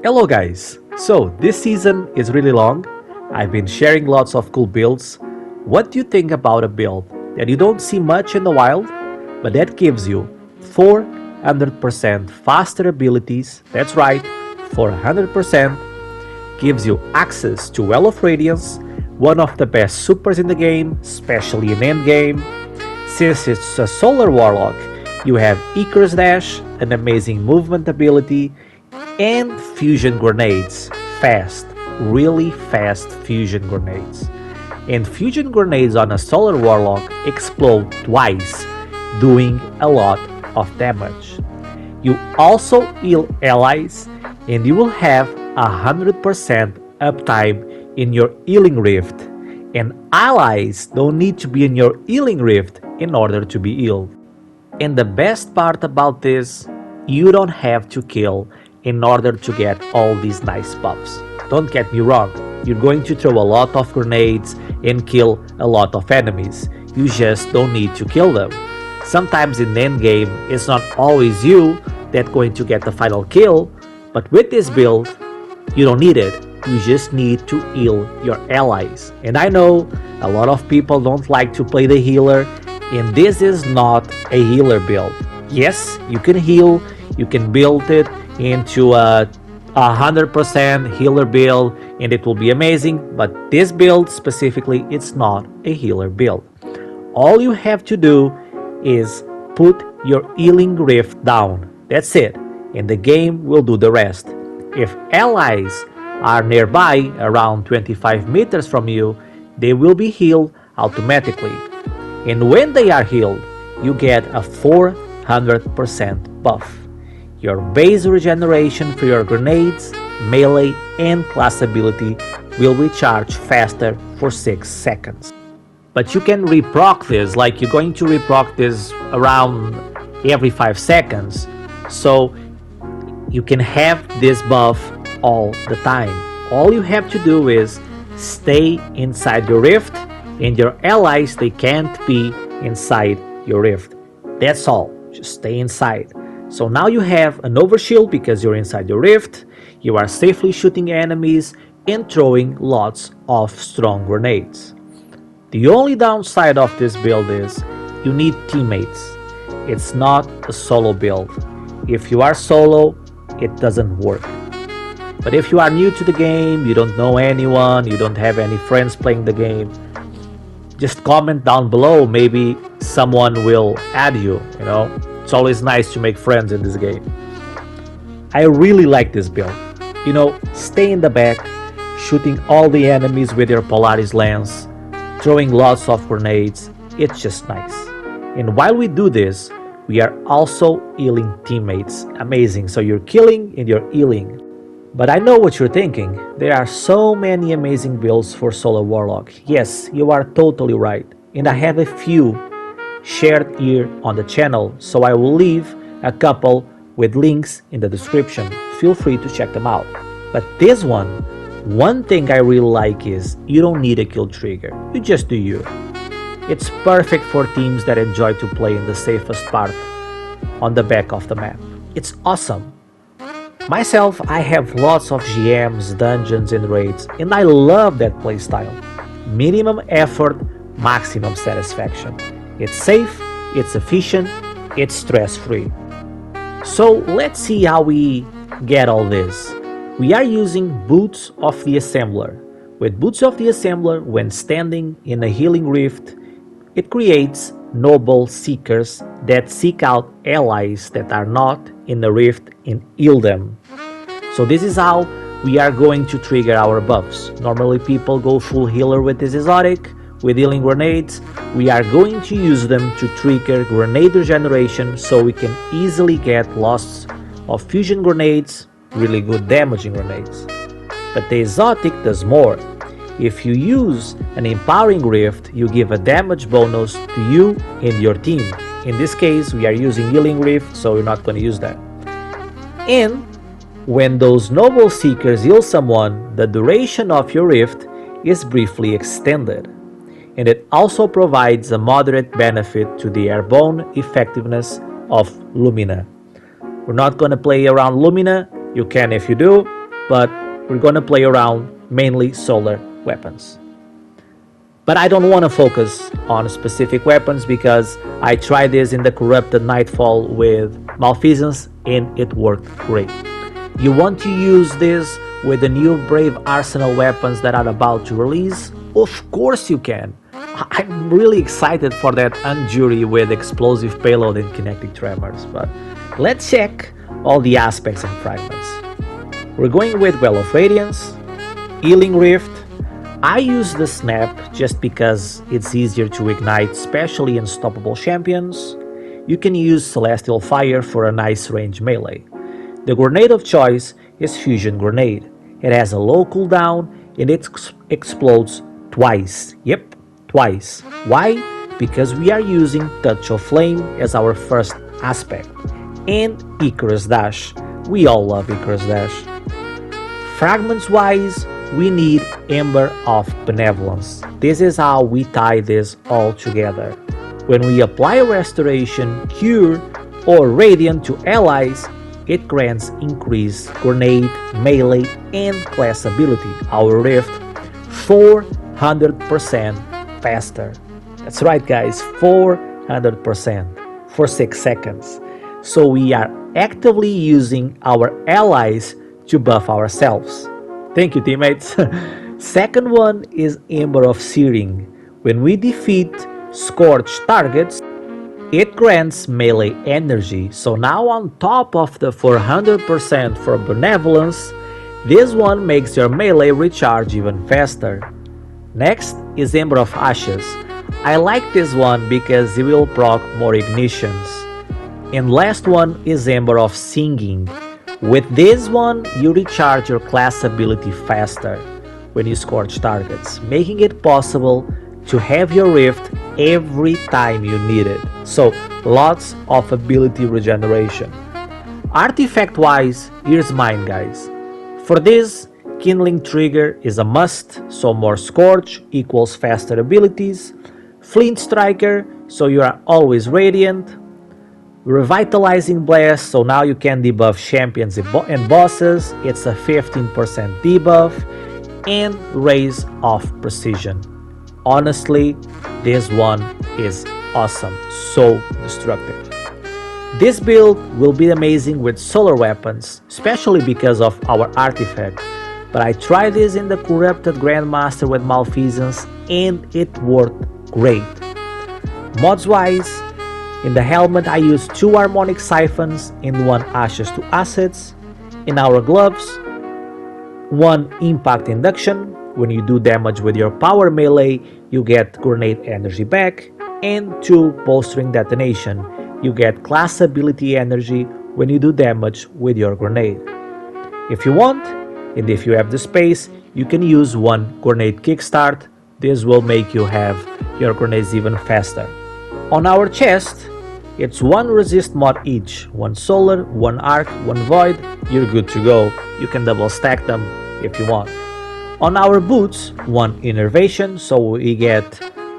Hello guys! So this season is really long. I've been sharing lots of cool builds. What do you think about a build that you don't see much in the wild, but that gives you 400% faster abilities? That's right, 400%, gives you access to Well of Radiance, one of the best supers in the game, especially in endgame. Since it's a solar warlock, you have Icarus Dash, an amazing movement ability, and fusion grenades. Fast, really fast fusion grenades. And fusion grenades on a solar warlock explode twice, doing a lot of damage. You also heal allies, and you will have 100% uptime in your healing rift. And allies don't need to be in your healing rift in order to be healed. And the best part about this, you don't have to kill in order to get all these nice buffs. Don't get me wrong, you're going to throw a lot of grenades and kill a lot of enemies. You just don't need to kill them. Sometimes in the end game, it's not always you that's going to get the final kill, but with this build, you don't need it. You just need to heal your allies. And I know a lot of people don't like to play the healer, and this is not a healer build. Yes, you can heal, you can build it into a 100% healer build and it will be amazing, but this build specifically, it's not a healer build. All you have to do is put your healing rift down. That's it, and the game will do the rest. If allies are nearby, around 25 meters from you, they will be healed automatically. And when they are healed, you get a 400% buff. Your base regeneration for your grenades, melee, and class ability will recharge faster for 6 seconds. But you can reproc this, like you're going to reproc this around every 5 seconds. So you can have this buff all the time. All you have to do is stay inside your rift, and your allies, they can't be inside your rift. That's all, just stay inside. So now you have an overshield because you're inside your rift, you are safely shooting enemies and throwing lots of strong grenades. The only downside of this build is you need teammates. It's not a solo build. If you are solo, it doesn't work. But if you are new to the game, you don't know anyone, you don't have any friends playing the game, just comment down below, maybe someone will add you, It's always nice to make friends in this game. I really like this build. Stay in the back, shooting all the enemies with your Polaris lens, throwing lots of grenades, it's just nice. And while we do this, we are also healing teammates. Amazing, so you're killing and you're healing. But I know what you're thinking, there are so many amazing builds for Solar Warlock. Yes, you are totally right, and I have a few shared here on the channel, so I will leave a couple with links in the description. Feel free to check them out. But this one thing I really like is you don't need a kill trigger, you just do you. It's perfect for teams that enjoy to play in the safest part on the back of the map. It's awesome. Myself, I have lots of GMs, dungeons and raids, and I love that playstyle. Minimum effort, maximum satisfaction. It's safe, it's efficient, it's stress-free. So let's see how we get all this. We are using Boots of the Assembler. With Boots of the Assembler, when standing in a healing rift, it creates noble seekers that seek out allies that are not in the rift and heal them. So this is how we are going to trigger our buffs. Normally people go full healer with this exotic, with healing grenades. We are going to use them to trigger grenade regeneration so we can easily get lots of fusion grenades, really good damaging grenades. But the exotic does more. If you use an empowering rift, you give a damage bonus to you and your team. In this case, we are using healing rift, so we're not going to use that. And when those noble seekers heal someone, the duration of your rift is briefly extended. And it also provides a moderate benefit to the airborne effectiveness of Lumina. We're not going to play around Lumina. You can if you do, but we're gonna play around mainly solar weapons. But I don't want to focus on specific weapons because I tried this in the Corrupted Nightfall with Malfeasance and it worked great. You want to use this with the new Brave Arsenal weapons that are about to release? Of course you can. I'm really excited for that Unjury with explosive payload and kinetic tremors, but let's check all the aspects and fragments. We're going with Well of Radiance, Healing Rift. I use the Snap just because it's easier to ignite, especially unstoppable champions. You can use Celestial Fire for a nice range melee. The grenade of choice is Fusion Grenade. It has a low cooldown and it explodes twice. Yep, twice. Why? Because we are using Touch of Flame as our first aspect. And Icarus Dash. We all love Icarus Dash. Fragments wise, we need Ember of Benevolence. This is how we tie this all together. When we apply Restoration, Cure, or Radiant to allies, it grants increased grenade, melee, and class ability. Our Rift 400% faster. That's right guys, 400% for 6 seconds. So we are actively using our allies to buff ourselves. Thank you, teammates. Second one is Ember of Searing. When we defeat scorched targets, it grants melee energy. So now on top of the 400% for Benevolence, this one makes your melee recharge even faster. Next is Ember of Ashes. I like this one because it will proc more ignitions. And last one is Ember of Singing. With this one, you recharge your class ability faster when you scorch targets, making it possible to have your Rift every time you need it. So lots of ability regeneration. Artifact wise, here's mine guys. For this, Kindling Trigger is a must, so more Scorch equals faster abilities. Flint Striker, so you are always radiant. Revitalizing Blast, so now you can debuff champions and bosses, it's a 15% debuff. And Raise of Precision. Honestly, this one is awesome, so destructive. This build will be amazing with solar weapons, especially because of our artifact. But I tried this in the Corrupted Grandmaster with Malfeasance and it worked great. Mods wise, in the helmet I used 2 Harmonic Siphons and 1 Ashes to Assets. In our gloves, 1 Impact Induction. When you do damage with your power melee, you get grenade energy back. And 2 Bolstering Detonation. You get class ability energy when you do damage with your grenade. If you want, and if you have the space, you can use 1 Grenade Kickstart. This will make you have your grenades even faster. On our chest, it's 1 resist mod each, 1 solar, 1 arc, 1 void, you're good to go. You can double stack them if you want. On our boots, 1 innervation, so we get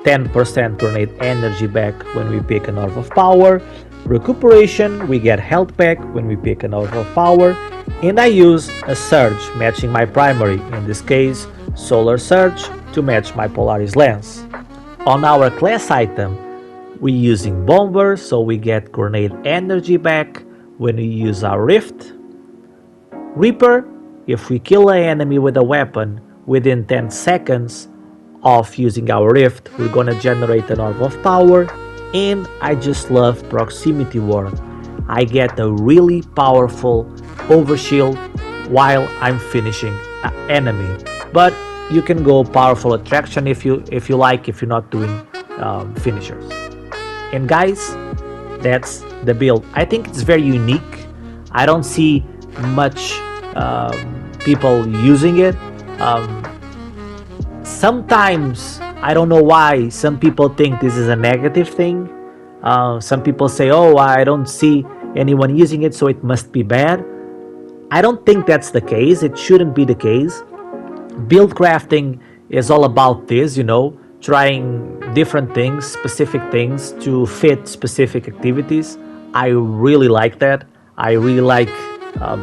10% grenade energy back when we pick an Orb of Power. Recuperation, we get health back when we pick an Orb of Power. And I use a Surge matching my primary, in this case Solar Surge, to match my Polaris Lance. On our class item, we're using Bomber, so we get grenade energy back when we use our Rift. Reaper, if we kill an enemy with a weapon within 10 seconds of using our Rift, we're gonna generate an Orb of Power. And I just love Proximity Ward. I get a really powerful overshield while I'm finishing an enemy. But you can go powerful attraction if you like, if you're not doing finishers. And guys, that's the build. I think it's very unique. I don't see much people using it. Sometimes, I don't know why, some people think this is a negative thing. Some people say, oh, I don't see anyone using it, so it must be bad. I don't think that's the case. It shouldn't be the case. Build crafting is all about this, trying different things, specific things to fit specific activities. I really like that. I really like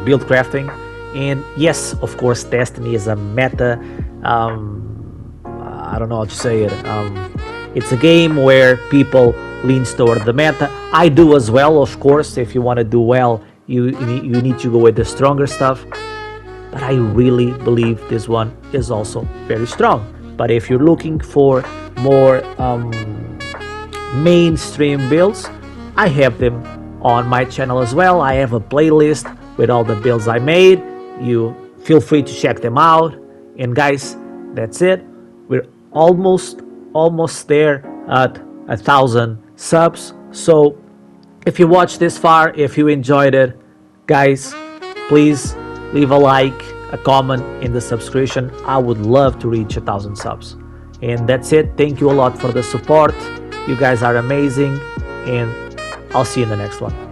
build crafting. And yes, of course, Destiny is a meta. I don't know how to say it. It's a game where people leans toward the meta. I do as well, of course. If you want to do well, you need to go with the stronger stuff. But I really believe this one is also very strong. But if you're looking for more mainstream builds, I have them on my channel as well. I have a playlist with all the builds I made. You feel free to check them out. And guys, that's it. We're almost there at 1,000 subs. So if you watched this far, if you enjoyed it, guys, please leave a like, a comment, in the subscription. I would love to reach 1,000 subs. And that's it. Thank you a lot for the support. You guys are amazing, and I'll see you in the next one.